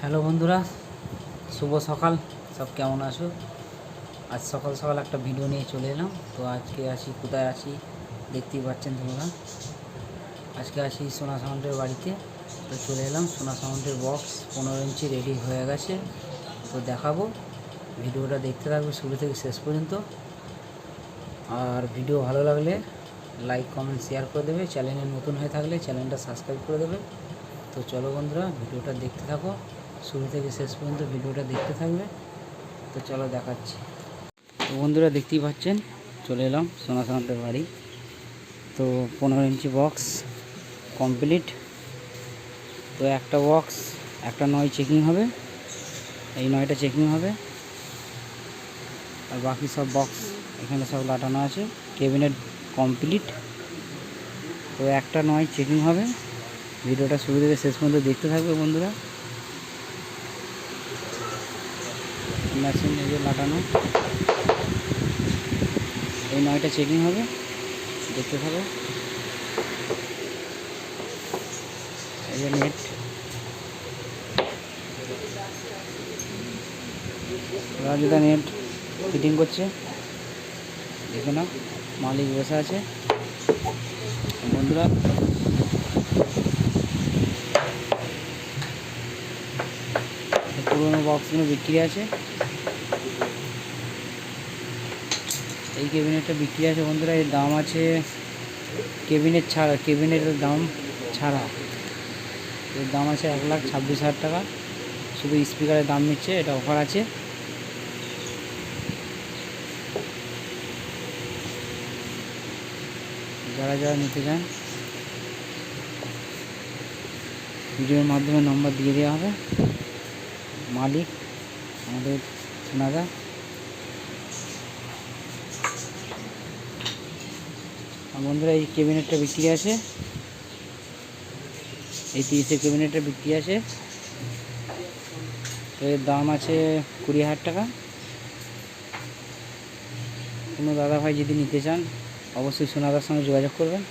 Hello বন্ধুরা, শুভ সকাল। সব কেমন আছো? আজ সকাল সকাল একটা ভিডিও নিয়ে চলে এলাম। তো আজকে আসি, কোথায় আসি দেখতেই পাচ্ছেন তোমরা। আজকে আসি সোনা সাউন্ডের বাড়িতে। তো চলে এলাম, সোনা সাউন্ডের বক্স 15 ইঞ্চি রেডি হয়ে গেছে। তো দেখাবো, ভিডিওটা দেখতে থাকবে শুরু থেকে শেষ পর্যন্ত। আর ভিডিও ভালো লাগলে লাইক কমেন্ট শেয়ার করে দেবে। চ্যানেলে নতুন হয়ে থাকলে চ্যানেলটা সাবস্ক্রাইব করে দেবে। তো চলো বন্ধুরা, ভিডিওটা দেখতে থাকো শুরু থেকে শেষ পর্যন্ত, ভিডিওটা দেখতে থাকবে। তো চলো দেখাচ্ছি। তো বন্ধুরা দেখতেই পাচ্ছেন, চলে এলাম সোনা সাউন্ডের বাড়ি। তো 15 ইঞ্চি বক্স কমপ্লিট। তো একটা বক্স, একটা 9 চেকিং হবে, এই 9টা চেকিং হবে। আর বাকি সব বক্স এখানে সব লাটানো আছে, ক্যাবিনেট কমপ্লিট। তো একটা 9 চেকিং হবে। ভিডিওটা শুরু থেকে শেষ পর্যন্ত দেখতে থাকবে বন্ধুরা। মেশিন এই যে লাটানো, এই 9টা চেকিং হবে, দেখতে থাকো। এই যে নেট, রাজুদা নেট ফিটিং করছে, দেখে না, মালিক বসে আছে বন্ধুরা। পুরোনো বক্সগুলো বিক্রি আছে, এই ক্যাবিনেটটা বিক্রি আছে বন্ধুরা। এর দাম আছে ক্যাবিনেট ছাড়া, ক্যাবিনেটের দাম ছাড়া এর দাম আছে 1,26,000 টাকা। শুধু স্পিকারের দাম নিচ্ছে, এটা অফার আছে। যারা যারা নিতে চান ভিডিওর মাধ্যমে নম্বর দিয়ে দেওয়া হবে। মালিক আমাদের সোনাদা। বন্ধুরা এই ক্যাবিনেটটা বিক্রি আছে, এই 30-এর ক্যাবিনেটটা বিক্রি আছে। তো এর দাম আছে 20,000 টাকা। কোনো দাদা ভাই যদি নিতে চান অবশ্যই সোনাদার সঙ্গে যোগাযোগ করবেন।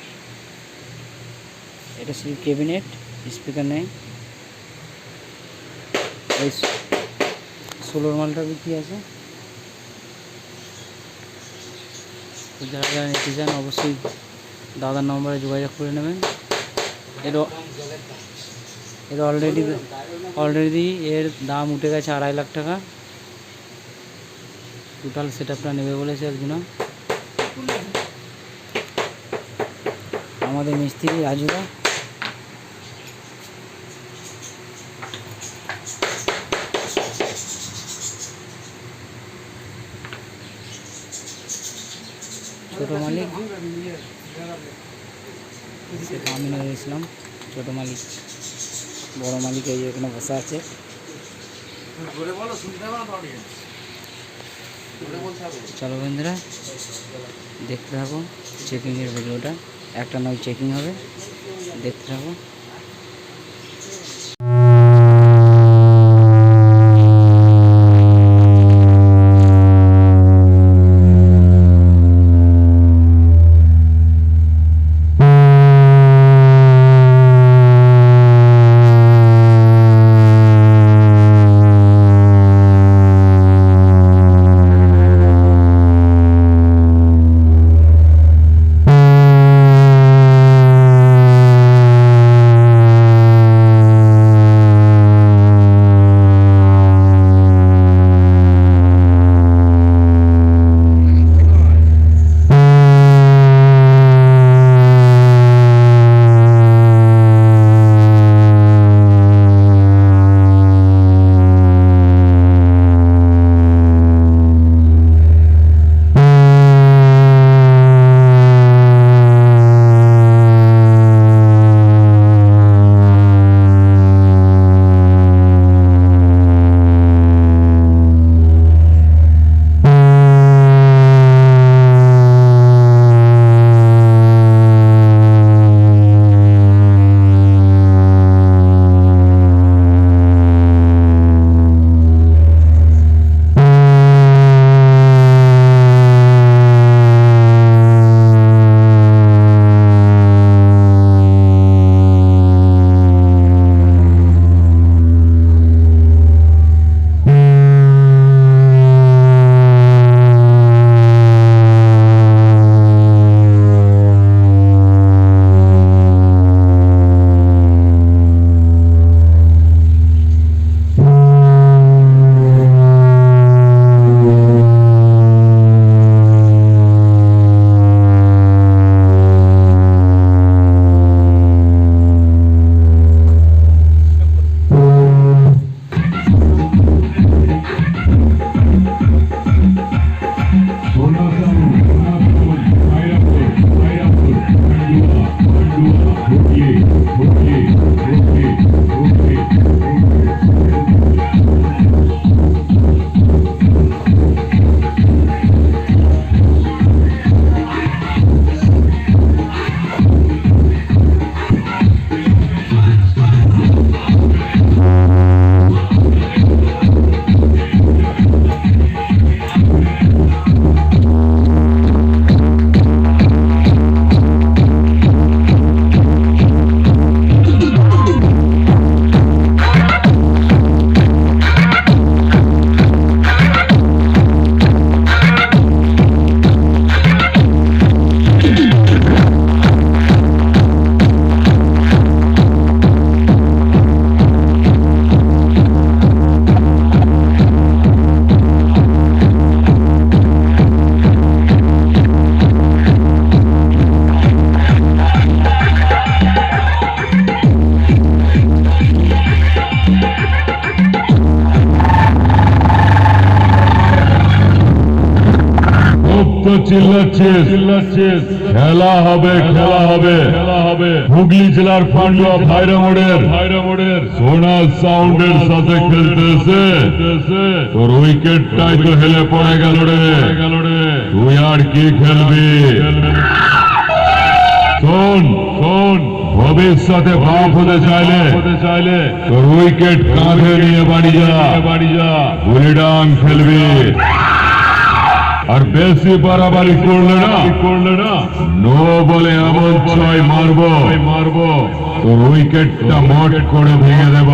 এটা শুধু ক্যাবিনেট, স্পিকার নেই। এই 16 মালটা বিক্রি আছে। তো যারা যারা নিতে চান অবশ্যই দাদার নম্বরে যোগাযোগ করে নেবেন। এর অলরেডি এর দাম উঠে গেছে 2.5 লাখ টাকা। টোটাল সেট আপটা নেবে বলেছে একজন, আমাদের মিস্ত্রি রাজুদা। ছোটো মালিক সেটা আমি নিয়ে গেছিলাম। ছোটো মালিক, বড় মালিক এই এখানে বসে আছে। চলো বন্ধুরা দেখতে থাকো চেকিংয়ের ভিডিওটা। একটা 9 চেকিং হবে, দেখতে থাকো। চিল্লাচ্ছিস খেলা হবে হুগলি জেলার পান্ডুয়া ভাইরা মোড়ের সোনা সাউন্ডের সাথে খেলতেছে তোর উইকেটটাই তো হেলে পড়ে গেল রে তুই আর কি খেলবি শোন ভবিষ্যতে বাপ হতে চাইলে তোর উইকেট কাঁধে নিয়ে বাড়ি যা গুলিডাং খেলবি আর বেশি বাড়াবাড়ি করলে না নো বলে এমন ছয় মারবো তোর উইকেটটা মট করে ভেঙে দেব